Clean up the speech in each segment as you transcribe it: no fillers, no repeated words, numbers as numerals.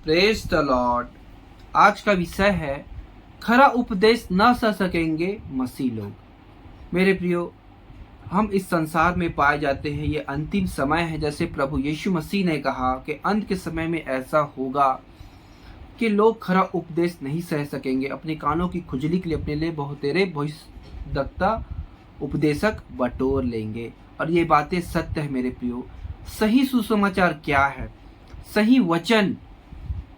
Praise the Lord. आज का विषय है खरा उपदेश न सह सकेंगे मसीह लोग। मेरे प्रियो, हम इस संसार में पाए जाते हैं, ये अंतिम समय है। जैसे प्रभु यीशु मसीह ने कहा कि अंत के समय में ऐसा होगा कि लोग खरा उपदेश नहीं सह सकेंगे, अपने कानों की खुजली के लिए अपने लिए बहुतेरे भविष्यद्वक्ता उपदेशक बटोर लेंगे। और ये बातें सत्य है मेरे प्रियो। सही सुसमाचार क्या है? सही वचन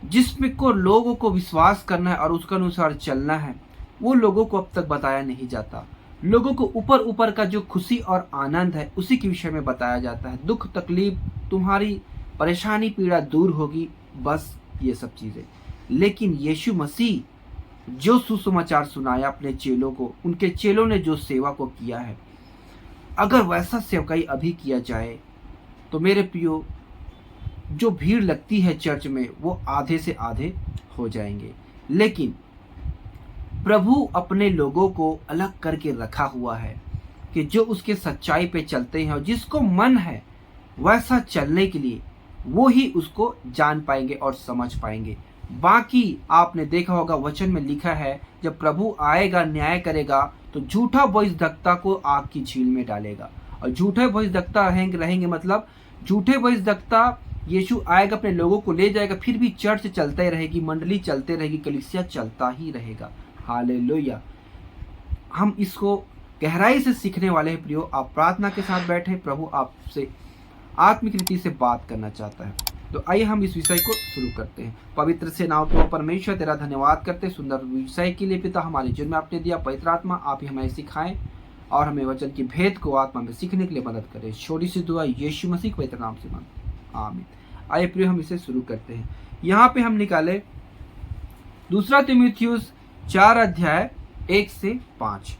जिसमें को लोगों को विश्वास करना है और उसके अनुसार चलना है, वो लोगों को अब तक बताया नहीं जाता। लोगों को ऊपर ऊपर का जो खुशी और आनंद है उसी के विषय में बताया जाता है। दुख तकलीफ, तुम्हारी परेशानी पीड़ा दूर होगी, बस ये सब चीज़ें। लेकिन यीशु मसीह जो सुसमाचार सुनाया अपने चेलों को, उनके चेलों ने जो सेवा को किया है, अगर वैसा सेवकाई अभी किया जाए तो मेरे प्रियो, जो भीड़ लगती है चर्च में वो आधे से आधे हो जाएंगे। लेकिन प्रभु अपने लोगों को अलग करके रखा हुआ है कि जो उसके सच्चाई पे चलते हैं और जिसको मन है वैसा चलने के लिए, वो ही उसको जान पाएंगे और समझ पाएंगे। बाकी आपने देखा होगा वचन में लिखा है, जब प्रभु आएगा न्याय करेगा तो झूठा भविष्यद्वक्ता को आग की झील में डालेगा। और झूठे भविष्यद्वक्ता रहेंगे मतलब झूठे भविष्यद्वक्ता, यीशु आएगा अपने लोगों को ले जाएगा, फिर भी चर्च चलता ही रहेगी, मंडली चलते रहेगी, कलीसिया चलता ही रहेगा। हालेलुया। हम इसको गहराई से सीखने वाले हैं प्रियो। आप प्रार्थना के साथ बैठे, प्रभु आपसे आत्मिक रीति से बात करना चाहता है। तो आइए हम इस विषय को शुरू करते हैं। पवित्र से नाम के परमेश्वर तेरा धन्यवाद करते हैं सुंदर विषय के लिए। पिता, हमारे जीवन में आपने दिया पवित्र आत्मा, आप ही हमें सिखाएं और हमें वचन की भेद को आत्मा में सीखने के लिए मदद करें। छोटी सी दुआ यीशु मसीह के पवित्र नाम से मांगते हैं, आमीन। आइए प्रियो, हम इसे शुरू करते हैं। यहाँ पे हम निकाले 2 तीमुथियुस 4 अध्याय 1 से 5।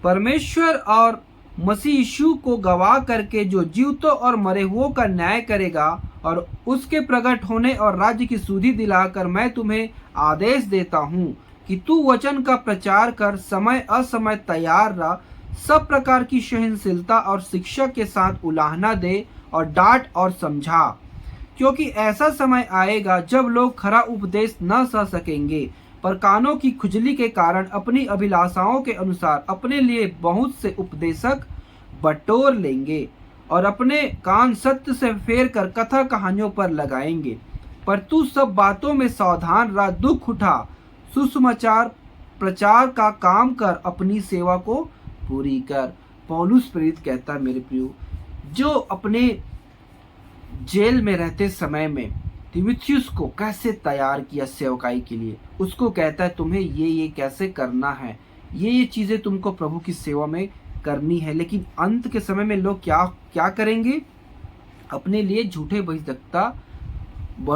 परमेश्वर और मसीह यीशु को गवाह करके जो जीवतों और मरे हुओं का न्याय करेगा और उसके प्रकट होने और राज्य की सुधि दिलाकर मैं तुम्हें आदेश देता हूँ कि तू वचन का प्रचार कर, समय असमय तैयार रह, सब प्रकार की सहनशीलता और शिक्षा के साथ उलाहना दे और डांट और समझा। क्योंकि ऐसा समय आएगा जब लोग खरा उपदेश न सह सकेंगे, पर कानों की खुजली के कारण अपनी अभिलाषाओं के अनुसार अपने लिए बहुत से उपदेशक बटोर लेंगे और अपने कान सत्य से फेर कर कथा कहानियों पर लगाएंगे। पर तू सब बातों में सावधान रह, दुख उठा, सुसमाचार प्रचार का काम कर, अपनी सेवा को पूरी कर। पौलुस प्रेरित कहता है मेरे प्रियो, जो अपने जेल में रहते समय में तीमुथियुस को कैसे तैयार किया सेवकाई के लिए, उसको कहता है तुम्हें ये कैसे करना है, ये चीज़ें तुमको प्रभु की सेवा में करनी है। लेकिन अंत के समय में लोग क्या करेंगे? अपने लिए झूठे भविष्यद्वक्ता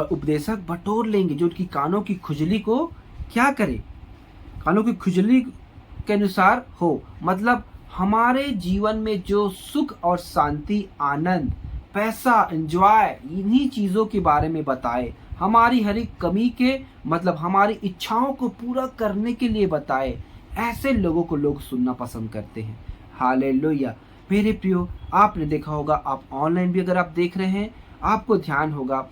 उपदेशक बटोर लेंगे, जो उनकी कानों की खुजली को क्या करे, कानों की खुजली के अनुसार हो। मतलब हमारे जीवन में जो सुख और शांति, आनंद, पैसा, एंजॉय, इन्हीं चीज़ों के बारे में बताए, हमारी हर एक कमी के मतलब हमारी इच्छाओं को पूरा करने के लिए बताए, ऐसे लोगों को लोग सुनना पसंद करते हैं। हालेलुया। मेरे प्रियो, आपने देखा होगा, आप ऑनलाइन भी अगर आप देख रहे हैं, आपको ध्यान होगा,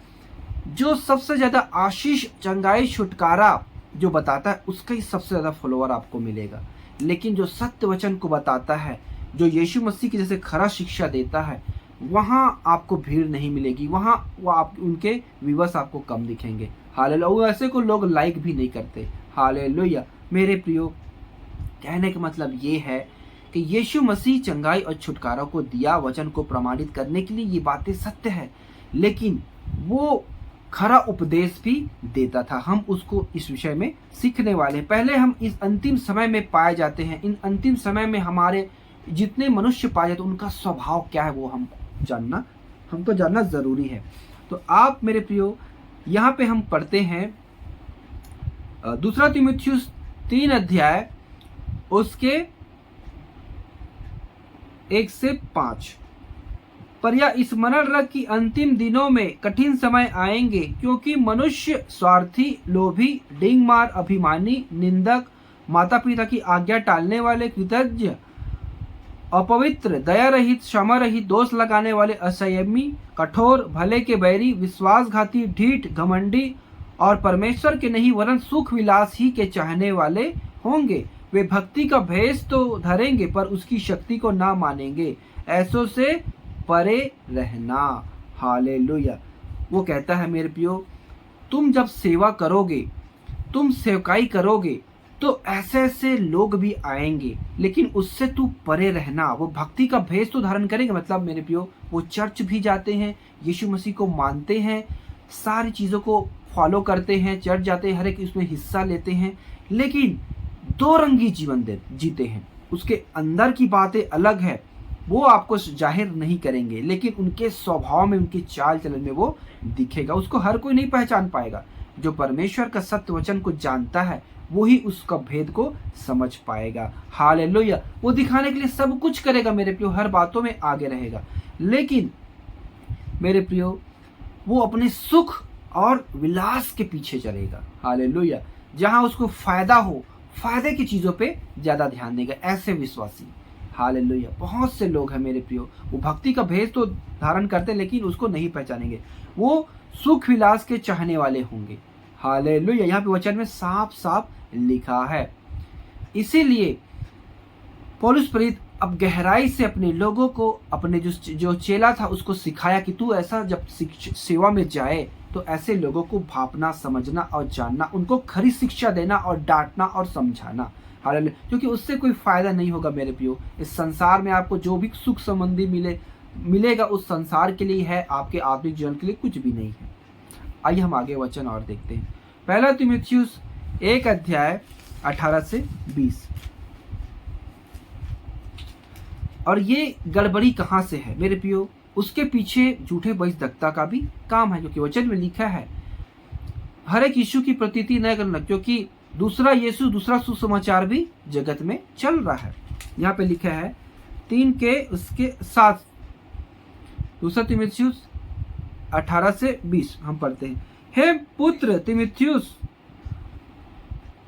जो सबसे ज़्यादा आशीष, चंगाई, छुटकारा जो बताता है, उसका ही सबसे ज़्यादा फॉलोअर आपको मिलेगा। लेकिन जो सत्य वचन को बताता है, जो यीशु मसीह की जैसे खरा शिक्षा देता है, वहाँ आपको भीड़ नहीं मिलेगी, वहाँ वो आप उनके व्यूअर्स आपको कम दिखेंगे। हालेलुया। ऐसे को लोग लाइक भी नहीं करते। हालेलुया। मेरे प्रियो, कहने का मतलब ये है कि यीशु मसीह चंगाई और छुटकारा को दिया वचन को प्रमाणित करने के लिए, ये बातें सत्य है। लेकिन वो खरा उपदेश भी देता था। हम उसको इस विषय में सीखने वाले हैं। पहले हम इस अंतिम समय में पाए जाते हैं। इन अंतिम समय में हमारे जितने मनुष्य पाए जाते हैं, उनका स्वभाव क्या है वो हमको जानना जरूरी है। तो आप मेरे प्रियो, यहाँ पे हम पढ़ते हैं 2 तीमुथियुस 3 अध्याय उसके 1 से 5। पर यह स्मरण रख कि अंतिम दिनों में कठिन समय आएंगे, क्योंकि मनुष्य स्वार्थी, लोभी, डिंगमार, अभिमानी, निंदक, माता पिता की आज्ञा टालने वाले, कृतज्ञ, अपवित्र, दया रहित, क्षमा रहित, दोष लगाने वाले, असंयमी, कठोर, भले के बैरी, विश्वासघाती, ढीठ, घमंडी और परमेश्वर के नहीं वरन सुख विलास ही के चाहने वाले होंगे। वे भक्ति का भेष तो धरेंगे पर उसकी शक्ति को ना मानेंगे। ऐसों से परे रहना। हालेलुया। वो कहता है मेरे प्रियो, तुम जब सेवा करोगे, तुम सेवकाई करोगे, तो ऐसे ऐसे लोग भी आएंगे, लेकिन उससे तू परे रहना। वो भक्ति का भेष तो धारण करेंगे, मतलब मेरे प्रियो वो चर्च भी जाते हैं, यीशु मसीह को मानते हैं, सारी चीज़ों को फॉलो करते हैं, चर्च जाते हैं, हर एक उसमें हिस्सा लेते हैं, लेकिन दो रंगी जीवन जीते हैं। उसके अंदर की बातें अलग है, वो आपको जाहिर नहीं करेंगे, लेकिन उनके स्वभाव में, उनके चाल चलन में वो दिखेगा। उसको हर कोई नहीं पहचान पाएगा। जो परमेश्वर का सत्य वचन को जानता है वही उसका भेद को समझ पाएगा। हालेलुया। वो दिखाने के लिए सब कुछ करेगा मेरे प्रियो, हर बातों में आगे रहेगा, लेकिन मेरे प्रियो वो अपने सुख और विलास के पीछे चलेगा। हालेलुया। जहां उसको फायदा हो, फायदे की चीजों पे ज्यादा ध्यान देगा, ऐसे विश्वासी। हालेलुया। बहुत से लोग हैं मेरे प्रियो, वो भक्ति का भेष तो धारण करते लेकिन उसको नहीं पहचानेंगे। वो सुख विलास के चाहने वाले होंगे। हालेलुया। यहाँ पे वचन में साफ साफ लिखा है। इसीलिए पौलुस प्रेरित अब गहराई से अपने लोगों को, अपने जो चेला था उसको सिखाया कि तू ऐसा जब सेवा में जाए तो ऐसे लोगों को भापना, समझना और जानना, उनको खरी शिक्षा देना और डांटना और समझाना। हालेलुया। क्योंकि उससे कोई फायदा नहीं होगा मेरे प्रियो। इस संसार में आपको जो भी सुख संबंधी मिलेगा उस संसार के लिए है, आपके आत्मिक जीवन के लिए कुछ भी नहीं है। आइए हम आगे वचन और देखते हैं। पहला तीमुथियुस 1 अध्याय 18 से 20। और ये गड़बड़ी कहाँ से है मेरे प्रियो? उसके पीछे झूठे भविष्यद्वक्ता का भी काम है, क्योंकि वचन में लिखा है हर एक यीशु की प्रतीति न करना, क्योंकि दूसरा यीशु, दूसरा सुसमाचार भी जगत में चल रहा है। यहाँ पे लिखा है 3 के उसके 7, दूसरा तीमुथियुस 18 से 20 हम पढ़ते हैं। हे पुत्र तीमुथियुस,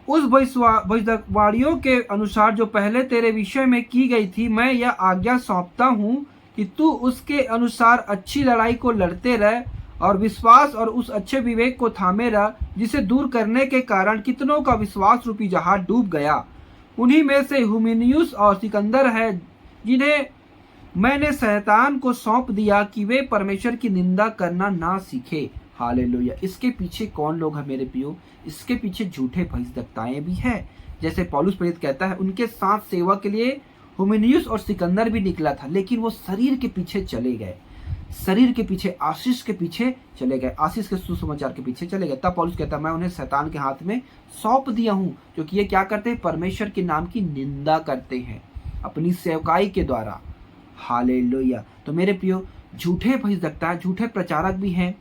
उस भविष्यवाणियों के अनुसार जो पहले तेरे विषय में की गई थी, मैं यह आज्ञा सौंपता हूँ कि तू उसके अनुसार अच्छी लड़ाई को लड़ते रह और विश्वास और उस अच्छे विवेक को थामे रह, जिसे दूर करने के कारण कितनों का विश्वास रूपी जहाज डूब गया। उन्हीं में से हुमिनियुस और सिकंदर है, जिन्हें मैंने शैतान को सौंप दिया कि वे परमेश्वर की निंदा करना ना सीखे। हालेलुया। इसके पीछे कौन लोग हैं मेरे प्रियो? इसके पीछे झूठे भविष्यद्वक्ताएं भी हैं। जैसे पौलुस प्रेरित कहता है, उनके साथ सेवा के लिए हुमिनियुस और सिकंदर भी निकला था, लेकिन वो शरीर के पीछे चले गए, शरीर के पीछे, आशीष के पीछे चले गए, आशीष के सुसमाचार के पीछे चले गए। तब पौलुस कहता है मैं उन्हें शैतान के हाथ में सौंप दिया हूँ, क्योंकि ये क्या करते हैं? परमेश्वर के नाम की निंदा करते हैं अपनी सेवकाई के द्वारा। हालेलुया। तो मेरे प्रियो, झूठे भविष्यद्वक्ता, झूठे प्रचारक भी हैं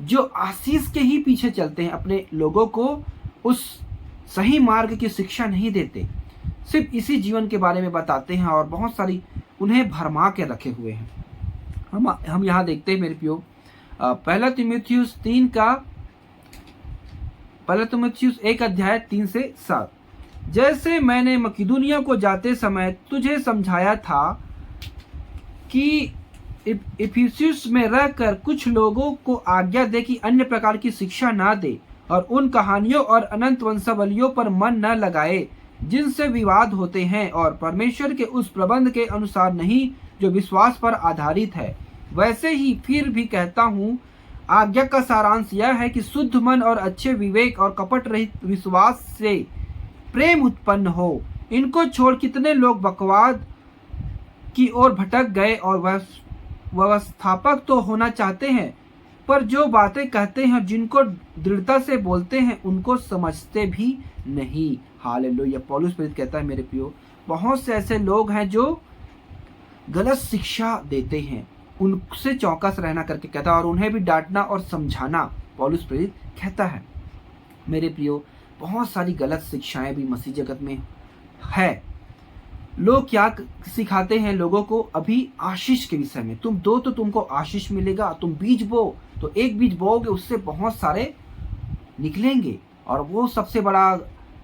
जो आशीष के ही पीछे चलते हैं, अपने लोगों को उस सही मार्ग की शिक्षा नहीं देते, सिर्फ इसी जीवन के बारे में बताते हैं और बहुत सारी उन्हें भरमा के रखे हुए हैं। हम यहाँ देखते हैं मेरे प्रियो, पहला तीमुथियुस 1 अध्याय 3 से 7। जैसे मैंने मकिदुनिया को जाते समय तुझे समझाया था कि इफिसुस में रहकर कुछ लोगों को आज्ञा दे कि अन्य प्रकार की शिक्षा ना दे और उन कहानियों और अनंत वंशावलियों पर मन न लगाए जिनसे विवाद होते हैं और परमेश्वर के उस प्रबंध के अनुसार नहीं जो विश्वास पर आधारित है। वैसे ही फिर भी कहता हूँ, आज्ञा का सारांश यह है कि शुद्ध मन और अच्छे विवेक और कपट रहित विश्वास से प्रेम उत्पन्न हो। इनको छोड़ कितने लोग बकवाद की ओर भटक गए और व्यवस्थापक तो होना चाहते हैं, पर जो बातें कहते हैं, जिनको दृढ़ता से बोलते हैं, उनको समझते भी नहीं। हालेलुया। पौलुस प्रेरित कहता है मेरे प्रियो, बहुत से ऐसे लोग हैं जो गलत शिक्षा देते हैं, उनसे चौकस रहना करके कहता है, और उन्हें भी डांटना और समझाना पौलुस प्रेरित कहता है। मेरे प्रियो, बहुत सारी गलत शिक्षाएं भी मसीह जगत में है। लोग क्या सिखाते हैं लोगों को? अभी आशीष के विषय में, तुम दो तो तुमको आशीष मिलेगा, तुम बीज बो तो एक बीज बोओगे, उससे बहुत सारे निकलेंगे। और वो सबसे बड़ा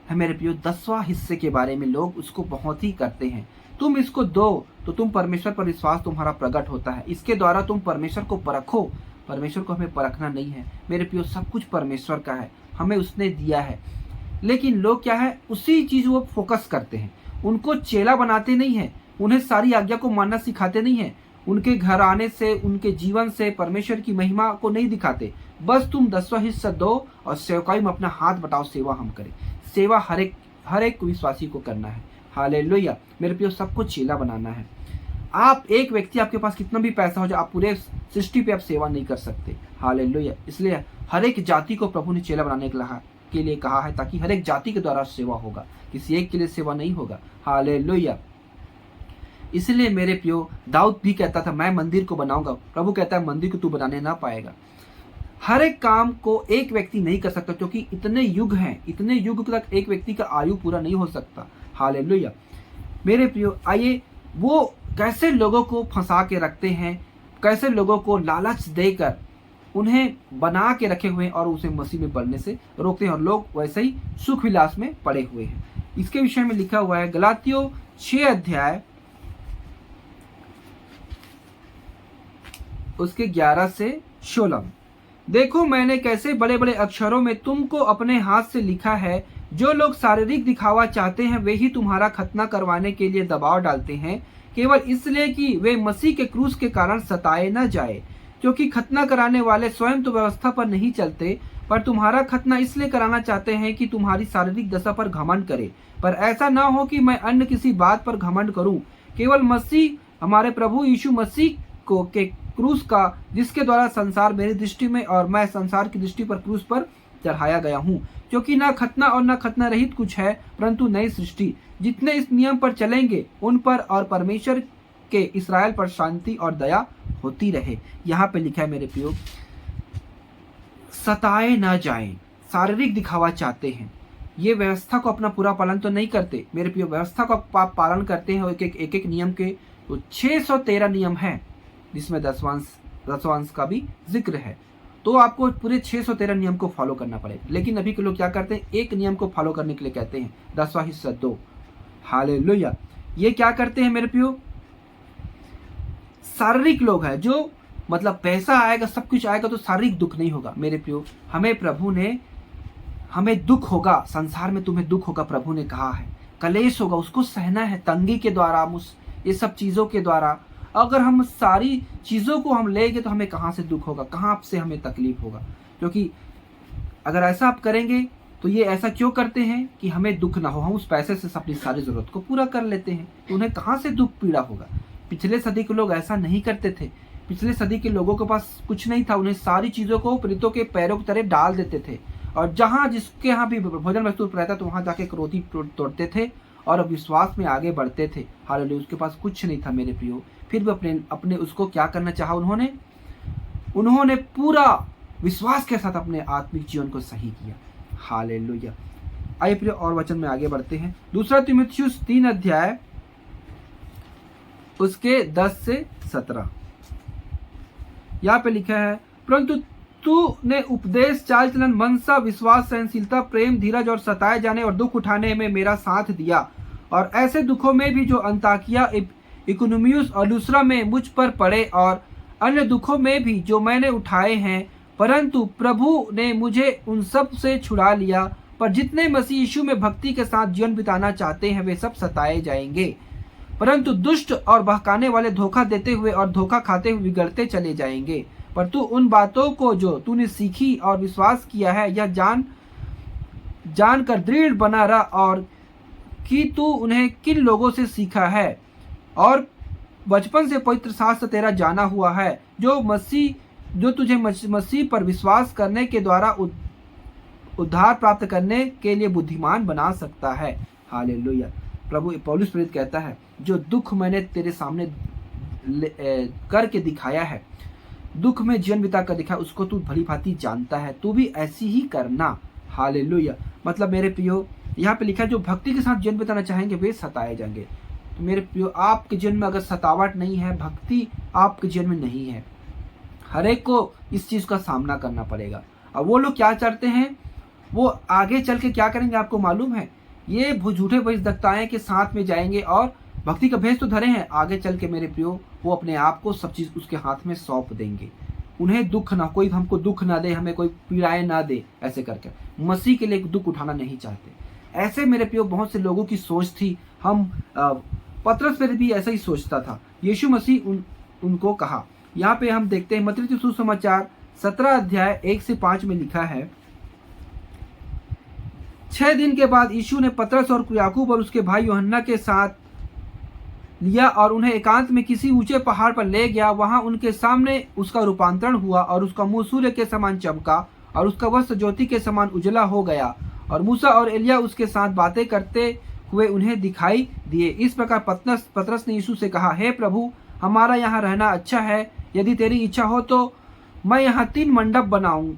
है मेरे प्रियो, 10वां हिस्से के बारे में लोग उसको बहुत ही करते हैं। तुम इसको दो तो तुम परमेश्वर पर विश्वास तुम्हारा प्रकट होता है, इसके द्वारा तुम परमेश्वर को परखो, परमेश्वर को हमें परखना नहीं है मेरे प्रियो। सब कुछ परमेश्वर का है, हमें उसने दिया है। लेकिन लोग क्या है, उसी चीज वो फोकस करते हैं, उनको चेला बनाते नहीं है, उन्हें सारी आज्ञा को मानना सिखाते नहीं है, उनके घर आने से, उनके जीवन से परमेश्वर की महिमा को नहीं दिखाते। बस तुम 10वां हिस्सा दो और सेवकाई में अपना हाथ बटाओ, सेवा हम करें। सेवा हर एक विश्वासी को करना है। हालेलुया मेरे प्रियो, सबको चेला बनाना है। आप एक व्यक्ति, आपके पास कितना भी पैसा हो जाए, आप पूरे सृष्टि पे आप सेवा नहीं कर सकते। हालेलुया, इसलिए हर एक जाति को प्रभु ने चेला बनाने के लिए कहा है, ताकि हर एक जाति के द्वारा सेवा होगा, किसी एक के लिए सेवा नहीं होगा। हालेलुया। इसलिए मेरे प्रियो, दाऊद भी कहता था मैं मंदिर को बनाऊंगा, प्रभु कहता है मंदिर को तू बनाने ना पाएगा। हर एक काम को एक व्यक्ति नहीं कर सकता, क्योंकि इतने युग हैं, इतने युग तक एक व्यक्ति का आयु पूरा नहीं हो सकता। हालेलुया मेरे प्रियो, आइए वो कैसे लोगों को फंसा के रखते हैं, कैसे लोगों को लालच देकर उन्हें बना के रखे हुए हैं और उसे मसीह में बढ़ने से रोकते हैं, और लोग वैसे ही सुख विलास में पड़े हुए हैं। इसके विषय में लिखा हुआ है गलातियों 6 अध्याय उसके 11 से 16। देखो मैंने कैसे बड़े बड़े अक्षरों में तुमको अपने हाथ से लिखा है। जो लोग शारीरिक दिखावा चाहते हैं वे ही तुम्हारा खतना करवाने के लिए दबाव डालते हैं, केवल इसलिए कि वे मसीह के क्रूस के कारण सताए न जाए। क्योंकि खतना कराने वाले स्वयं तो व्यवस्था पर नहीं चलते, पर तुम्हारा खतना इसलिए कराना चाहते हैं कि तुम्हारी शारीरिक दशा पर घमंड करे। पर ऐसा न हो कि मैं अन्य किसी बात पर घमंड करूं, केवल मसीह हमारे प्रभु यीशु मसीह को के क्रूस का, जिसके द्वारा संसार मेरी दृष्टि में और मैं संसार की दृष्टि पर क्रूस पर चढ़ाया गया हूँ। क्योंकि न खतना और न खतना रहित कुछ है, परंतु नई सृष्टि। जितने इस नियम पर चलेंगे उन पर और परमेश्वर के इस्राएल पर शांति और दया होती रहे। यहाँ पे लिखा है मेरे प्रियो, सताए न जाएं। शारीरिक दिखावा चाहते हैं, ये व्यवस्था को अपना पूरा पालन तो नहीं करते मेरे प्रियो। व्यवस्था को आप पालन करते हैं, एक एक नियम के तो 613 नियम है, जिसमें दसवांश का भी जिक्र है। तो आपको पूरे 613 नियम को फॉलो करना पड़ेगा। लेकिन अभी के लोग क्या करते हैं, एक नियम को फॉलो करने के लिए कहते हैं 10वां हिस्सा दो। हालेलुया, ये क्या करते हैं मेरे प्रियो, शारीरिक लोग हैं, जो मतलब पैसा आएगा, सब कुछ आएगा तो शारीरिक दुख नहीं होगा मेरे प्रियो। हमें प्रभु ने, हमें दुख होगा, संसार में तुम्हें दुख होगा, प्रभु ने कहा है, कलेश होगा, उसको सहना है, तंगी के द्वारा, ये सब चीजों के द्वारा। अगर हम सारी चीजों को हम लेंगे तो हमें कहाँ से दुख होगा, कहाँ से हमें तकलीफ होगा। क्योंकि अगर ऐसा आप करेंगे तो ये ऐसा क्यों करते हैं कि हमें दुख ना हो, हम उस पैसे से अपनी सारी जरूरत को पूरा कर लेते हैं, तो उन्हें कहाँ से दुख पीड़ा होगा। पिछले सदी के लोग ऐसा नहीं करते थे। पिछले सदी के लोगों के पास कुछ नहीं था, उन्हें सारी चीजों को प्रेतों के पैरों की तरह डाल देते थे, और जहाँ जिसके यहाँ भी भोजन वस्तु रहता तो वहां जाके क्रोधी तोड़ते थे और विश्वास में आगे बढ़ते थे। हालेलुया, उसके पास कुछ नहीं था मेरे प्रियो, फिर भी अपने उसको क्या करना चाहा, उन्होंने पूरा विश्वास के साथ अपने आत्मिक जीवन को सही किया। हालेलुया। आइए प्रियो और वचन में आगे बढ़ते हैं। 2 तीमुथियुस 3 अध्याय उसके 10 से 17। यहाँ पे लिखा है, परंतु तू ने उपदेश, चाल चलन, मनसा, विश्वास, सहनशीलता, प्रेम, धीरज और सताए जाने और दुख उठाने में मेरा साथ दिया। और ऐसे दुखों में भी जो अंताकिया, इकोनोमियुस और लूस्रा में मुझ पर पड़े, और अन्य दुखों में भी जो मैंने उठाए हैं, परंतु प्रभु ने मुझे उन सब से छुड़ा लिया। पर जितने मसीह यीशु में भक्ति के साथ जीवन बिताना चाहते हैं वे सब सताए जाएंगे, परंतु दुष्ट और बहकाने वाले धोखा देते हुए और धोखा खाते हुए बिगड़ते चले जाएंगे। पर तू उन बातों को जो तूने सीखी और विश्वास किया है, यह जान कर दृढ़ बना रहा, और कि तू उन्हें किन लोगों से सीखा है और बचपन से पवित्र शास्त्र तेरा जाना हुआ है, जो तुझे मसीह पर विश्वास करने के द्वारा उद्धार प्राप्त करने के लिए बुद्धिमान बना सकता है। हालेलुया। प्रभु पौलुस प्रेरित कहता है, जो दुख मैंने तेरे सामने करके दिखाया है, दुख में जीवन बिता कर दिखाया, उसको तू भली भांति जानता है, तू भी ऐसी ही करना। हालेलुया। मतलब मेरे प्रियो, यहाँ पे लिखा है जो भक्ति के साथ जीवन बिताना चाहेंगे वे सताए जाएंगे। तो मेरे प्रियो, आपके जीवन में अगर सतावट नहीं है, भक्ति आपके जीवन में नहीं है, हर एक को इस चीज का सामना करना पड़ेगा। अब वो लोग क्या चाहते हैं, वो आगे चल के क्या करेंगे आपको मालूम है, ये झूठे भविष्यवक्ताएं के साथ में जाएंगे और भक्ति का भेष तो धरे हैं, आगे चल के मेरे प्रियो वो अपने आप को सब चीज उसके हाथ में सौंप देंगे। उन्हें दुख ना, कोई हमको दुख ना दे, हमें कोई पीड़ाएं ना दे, ऐसे करके मसीह के लिए दुख उठाना नहीं चाहते। ऐसे मेरे प्रियो बहुत से लोगों की सोच थी। हम पतरस पर भी ऐसा ही सोचता था। यीशु मसीह उनको कहा, यहाँ पे हम देखते हैं मत्ती सुसमाचार 17 अध्याय 1 से 5 में लिखा है, 6 दिन के बाद यीशु ने पतरस और याकूब और उसके भाई यूहन्ना के साथ लिया और उन्हें एकांत में किसी ऊंचे पहाड़ पर ले गया। वहां उनके सामने उसका रूपांतरण हुआ और उसका मुंह सूर्य के समान चमका और उसका वस्त्र ज्योति के समान उजला हो गया और मूसा और एलिया उसके साथ बातें करते हुए उन्हें दिखाई दिए। इस प्रकार पतरस ने यीशु से कहा, हे प्रभु, हमारा यहाँ रहना अच्छा है। यदि तेरी इच्छा हो तो मैं यहाँ 3 मंडप बनाऊं,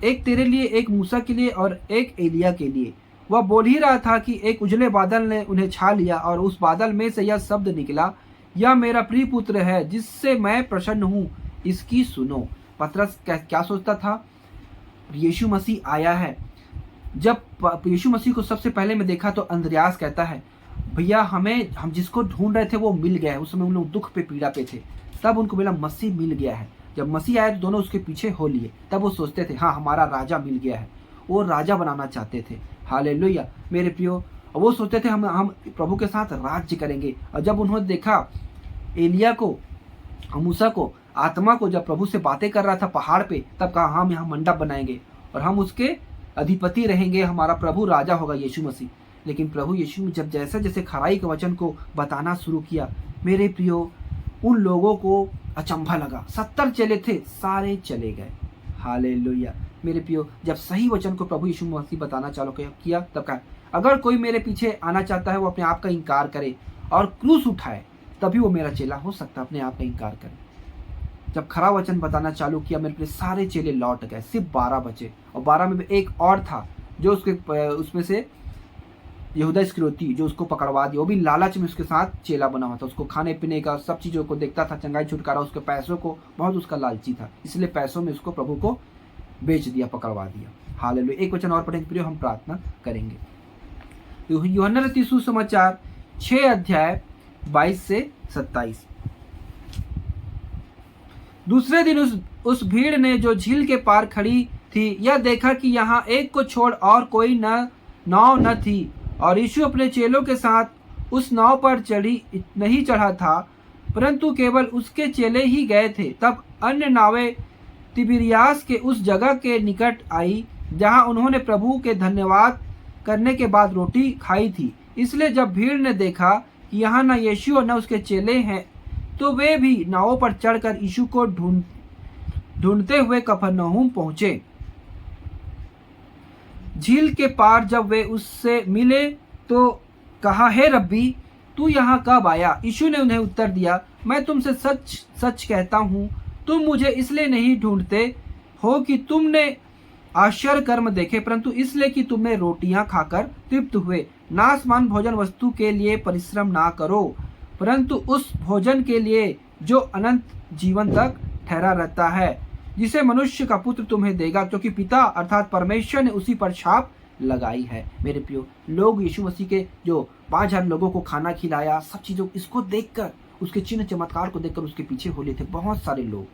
एक तेरे लिए, एक मूसा के लिए और एक एलिया के लिए। वह बोल ही रहा था कि एक उजले बादल ने उन्हें छा लिया और उस बादल में से यह शब्द निकला, यह मेरा प्रिय पुत्र है जिससे मैं प्रसन्न हूँ, इसकी सुनो। पतरस क्या सोचता था? यीशु मसीह आया है। जब यीशु मसीह को सबसे पहले में देखा तो अंद्रयास कहता है, भैया हम जिसको ढूंढ रहे थे वो मिल गया है। उस समय उन लोग दुख पे पीड़ा पे थे, तब उनको मिला मसीह मिल गया है। जब मसीह आया तो दोनों उसके पीछे हो लिए। तब वो सोचते थे, हाँ हमारा राजा मिल गया है। वो राजा बनाना चाहते थे। हालेलुया मेरे प्रियो। वो सोचते थे हम प्रभु के साथ राज्य करेंगे। और जब उन्होंने देखा एलिया को, मूसा को, आत्मा को जब प्रभु से बातें कर रहा था पहाड़ पे, तब कहा हम यहाँ मंडप बनाएंगे और हम उसके अधिपति रहेंगे, हमारा प्रभु राजा होगा यीशु मसीह। लेकिन प्रभु यीशु ने जब जैसे जैसे खराई के वचन को बताना शुरू किया, मेरे प्रियो, उन लोगों को अचंभा लगा। 70 चेले थे, सारे चले गए। हालेलुया मेरे प्रियो। जब सही वचन को प्रभु यीशु मसीह बताना चालू किया, तब कहा, अगर कोई मेरे पीछे आना चाहता है वो अपने आप का इनकार करे और क्रूस उठाए, तभी वो मेरा चेला हो सकता है। अपने आप का इनकार करे। जब खरा वचन बताना चालू किया, मेरे प्रिय, सारे चेले लौट गए, सिर्फ 12 बचे। और 12 में एक और था जो उसमें से यहूदा इस्करियोती, जो उसको पकड़वा दिया। वो भी लालच में उसके साथ चेला बना हुआ था। उसको खाने पीने का, सब चीज़ों को देखता था, चंगाई छुटकारा, उसके पैसों को बहुत उसका लालची था, इसलिए पैसों में उसको प्रभु को बेच दिया, पकड़वा दिया। हालेलुया। एक वचन और पढ़ेंगे प्रियो, हम प्रार्थना करेंगे। यूहन्ना रचित सुसमाचार 6 अध्याय 22 से 27। दूसरे दिन उस भीड़ ने जो झील के पार खड़ी थी यह देखा कि यहाँ एक को छोड़ और कोई नाव न थी और यीशु अपने चेलों के साथ उस नाव पर नहीं चढ़ा था, परंतु केवल उसके चेले ही गए थे। तब अन्य नावें तिबिरियास के उस जगह के निकट आई जहाँ उन्होंने प्रभु के धन्यवाद करने के बाद रोटी खाई थी। इसलिए जब भीड़ ने देखा कि यहाँ न यीशु और न उसके चेले हैं, तो वे भी नावों पर चढ़कर यीशु को ढूंढते हुए कफरनहूम पहुंचे। झील के पार जब वे उससे मिले तो कहा, हे रब्बी, तू यहाँ कब आया? यीशु ने उन्हें उत्तर दिया, मैं तुमसे सच सच कहता हूँ, तुम मुझे इसलिए नहीं ढूंढते हो कि तुमने आश्चर्य कर्म देखे, परंतु इसलिए कि तुमने रोटियां खाकर तृप्त हुए। नाशवान भोजन वस्तु के लिए परिश्रम ना करो, परंतु उस भोजन के लिए जो अनंत जीवन तक ठहरा रहता है, जिसे मनुष्य का पुत्र तुम्हें देगा, क्योंकि पिता अर्थात परमेश्वर ने उसी पर छाप लगाई है। मेरे प्रियो, लोग यीशु मसीह के जो 5000 लोगों को खाना खिलाया, सब चीजों इसको देखकर, उसके चिन्ह चमत्कार को देखकर उसके पीछे हो लिए थे बहुत सारे लोग।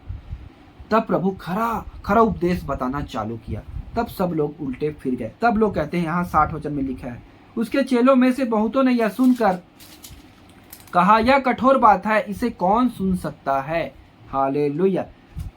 तब प्रभु खरा उपदेश बताना चालू किया, तब सब लोग उल्टे फिर गए। तब लोग कहते हैं, यहाँ 60 वचन में लिखा है, उसके चेलों में से बहुतों ने यह सुनकर कहा, यह कठोर बात है, इसे कौन सुन सकता है? हालेलुया।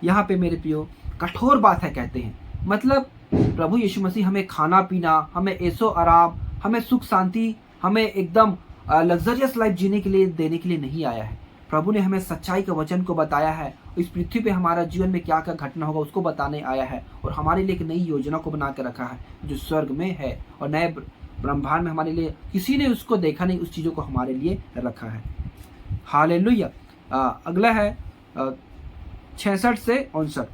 यहाँ पे मेरे प्रियो, कठोर बात है कहते हैं, मतलब प्रभु यीशु मसीह हमें खाना पीना, हमें ऐशो आराम, हमें सुख शांति, हमें एकदम लग्जरियस लाइफ जीने के लिए देने के लिए नहीं आया है। प्रभु ने हमें सच्चाई के वचन को बताया है। इस पृथ्वी पे हमारा जीवन में क्या क्या घटना होगा उसको बताने आया है, और हमारे लिए एक नई योजना को बना के रखा है जो स्वर्ग में है, और नए ब्रह्मांड में हमारे लिए किसी ने उसको देखा नहीं, उस चीज़ों को हमारे लिए रखा है। हालेलुया। अगला है 66 से 59।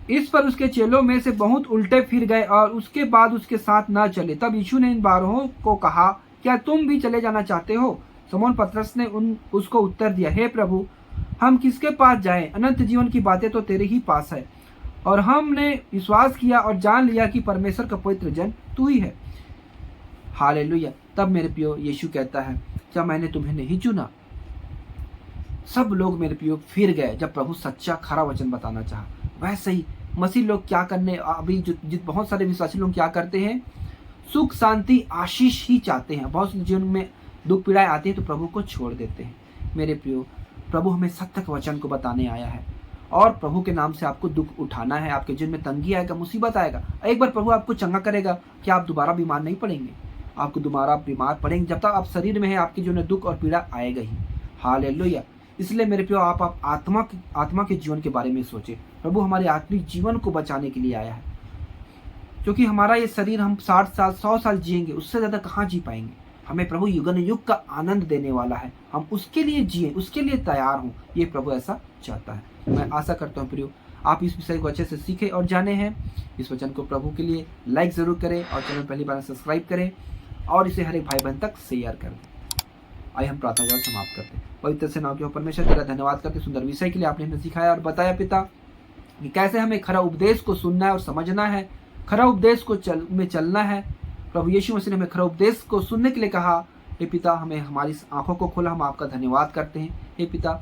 इस पर उसके चेलों में से बहुत उल्टे फिर गए और उसके बाद उसके साथ न चले। तब यीशु ने इन 12 को कहा, क्या तुम भी चले जाना चाहते हो? शमौन पतरस ने उसको उत्तर दिया, हे प्रभु, हम किसके पास जाएं? अनंत जीवन की बातें तो तेरे ही पास है, और हमने विश्वास किया और जान लिया कि परमेश्वर का पवित्र जन तू ही है। हालेलुया। तब मेरे प्रियो यीशु कहता है, क्या मैंने तुम्हें नहीं चुना? सब लोग मेरे प्रियो फिर गए जब प्रभु सच्चा खरा वचन बताना चाहा। वैसे ही मसीह लोग क्या करने अभी जो बहुत सारे विश्वासी लोग क्या करते हैं, सुख शांति आशीष ही चाहते हैं। बहुत से जीवन में दुख पीड़ाएं आती हैं तो प्रभु को छोड़ देते हैं। मेरे प्रियो, प्रभु हमें सत्य के वचन को बताने आया है और प्रभु के नाम से आपको दुख उठाना है। आपके जीवन में तंगी आएगा, मुसीबत आएगा, एक बार प्रभु आपको चंगा करेगा कि आप दोबारा बीमार नहीं पड़ेंगे। आपको दोबारा बीमार पड़ेंगे जब तक आप शरीर में है, आपके जीवन में दुख और पीड़ा आएगा ही। हालेलुया। इसलिए मेरे प्रियो, आप आत्मा के जीवन के बारे में सोचें। प्रभु हमारे आत्मिक जीवन को बचाने के लिए आया है, क्योंकि हमारा ये शरीर हम 60 साल 100 साल जिएंगे, उससे ज़्यादा कहाँ जी पाएंगे। हमें प्रभु युगन युग का आनंद देने वाला है, हम उसके लिए जिए, उसके लिए तैयार हों, ये प्रभु ऐसा चाहता है। मैं आशा करता हूँ प्रियो, आप इस विषय को अच्छे से सीखें और जाने हैं। इस वचन को प्रभु के लिए लाइक ज़रूर करें और चैनल पहली बार सब्सक्राइब करें और इसे हर एक भाई बहन तक शेयर कर दें। आइए हम प्रार्थना जल समाप्त करते हैं। पवित्र से नाम के परमेश्वर तेरा धन्यवाद करते, सुंदर विषय के लिए आपने हमें सिखाया और बताया पिता कि कैसे हमें खरा उपदेश को सुनना है और समझना है, खरा उपदेश को में चलना है। प्रभु यीशु मसीह ने हमें खरा उपदेश को सुनने के लिए कहा। हे पिता, हमें हमारी आंखों को खोला, हम आपका धन्यवाद करते हैं। हे पिता,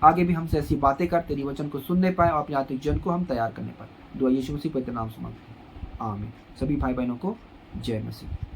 आगे भी हमसे ऐसी बातें कर तेरी वचन को सुनने पाए और अपने आत्मिक जन को हम तैयार करने पाए। दुआ यीशु मसीह पवित्र नाम से मांगते हैं, आमीन। सभी भाई बहनों को जय मसीह।